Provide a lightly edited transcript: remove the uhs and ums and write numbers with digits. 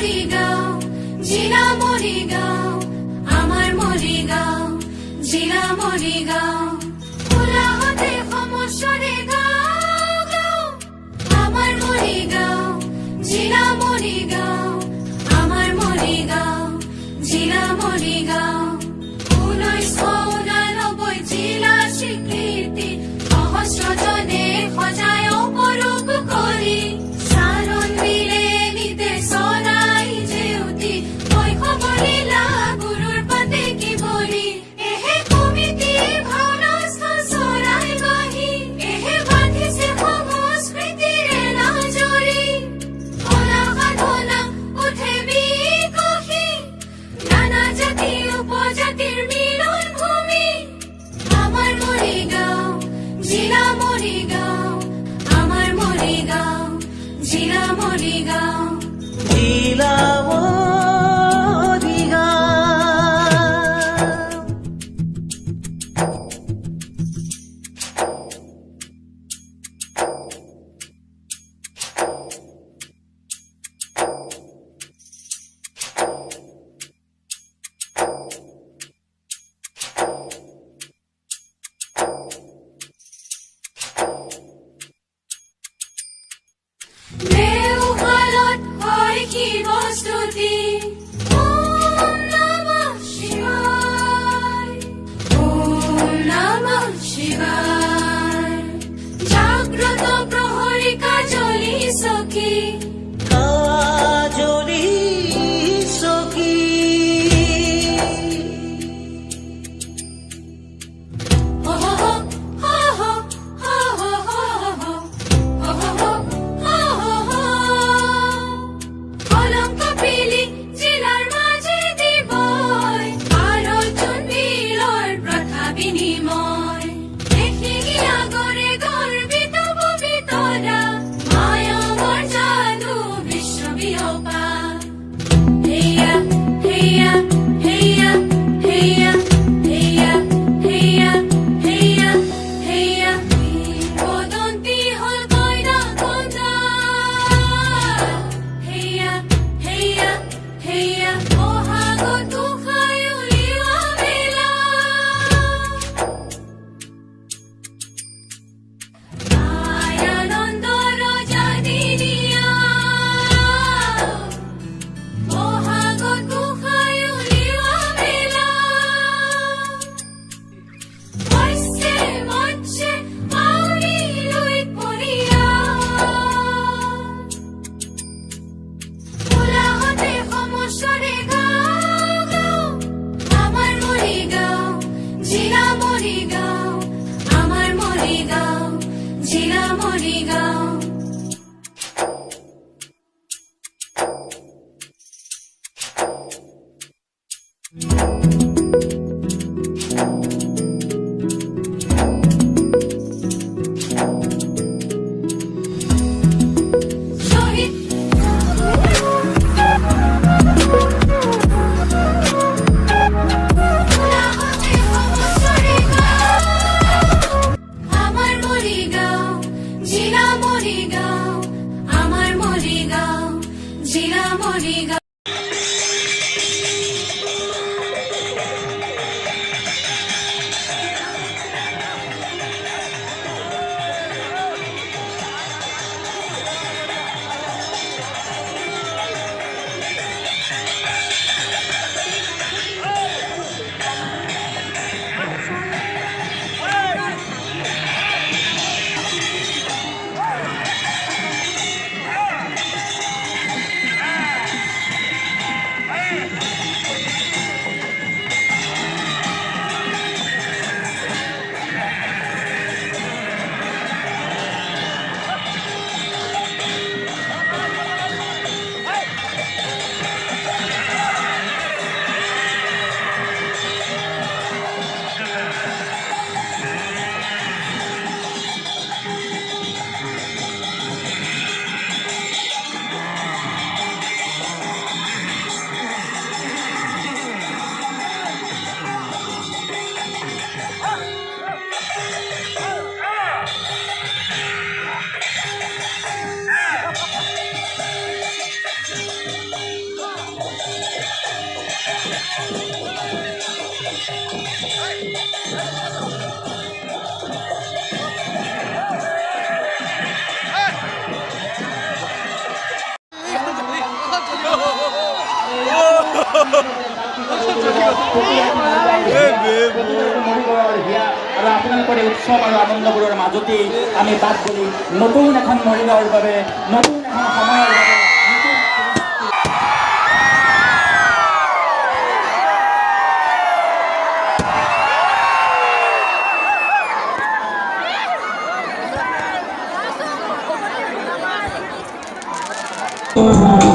Morigaon, Jila Morigaon, Amar Morigaon, Jila Morigaon, Pula hote Homosore Gao Gao, Amar Morigaon, Jila Morigaon, Amar Morigaon, Jila Morigaon, 1999 জিলা স্বীকৃতি সহস্র জনে সজায় অপরূপ করি সারণ মিলে নিতে সরাই যেউতি কৈশৱলীলা গুৰুৰ পাতে কি বলি এহে কমিটি ভাওনাস্থ চৰাই গঢ়ি এহে বান্ধিছে সংস্কৃতিৰে নাজৰি কলা সাধনা উঠে বিকশি নানা জাতি উপজাতিৰ মিলন ভূমি আমাৰ মৰিগাঁও জিলা মৰিগাঁও আমাৰ মৰিগাঁও জিলা মৰিগাঁও জিলা দেওশালত হয় কি বস্তুতি ওম নমঃ শিৱায় ওম নমঃ শিৱায় জাগ্ৰত প্ৰহৰী কাজলি সখী কাজলি সখী হো হো হো হো হো হো হো হো হো হো কলঙ্ক পিলি জিলাৰ মাঝে দিবই আলোচন বিলৰ প্ৰথা বিনিময় দেখি গিয়া গৰে গৰ্বিত পবিতৰা মায়ামৰ যাদু বিশ্ববিয়পা হেয়া হেয়া হেয়া হেয়া হেয়া হেয়া হেয়া হেয়া বদন্তি হল কইনা কন্দা হেয়া হেয়া হেয়া বহাগত খাই উলিওৱা বেলা আনন্দ ৰজা দিনিয়া বহাগত খাই উলিওৱা বেলা হৈছে মঞ্চে পাউলি লৈ পৰিয়া কোলাহতে সমস্বৰে গাও গাও আমাৰ মৰিগাঁও জিলা মৰিগাঁও আমাৰ মৰিগাঁও জিলা মৰিগাঁও শহীদ কোলাহতে সমস্বৰে গাও আমাৰ মৰিগাঁও জিলা মৰিগাঁও আমাৰ মৰিগাঁও জিলা মৰিগাঁও আৰু আপোনালোকৰ এই উৎসৱ আৰু আনন্দবোৰৰ মাজতেই আমি বাট বুলি নতুন এখন মৰিগাঁৱৰ বাবে নতুন এখন সময়ৰ বাবে Oh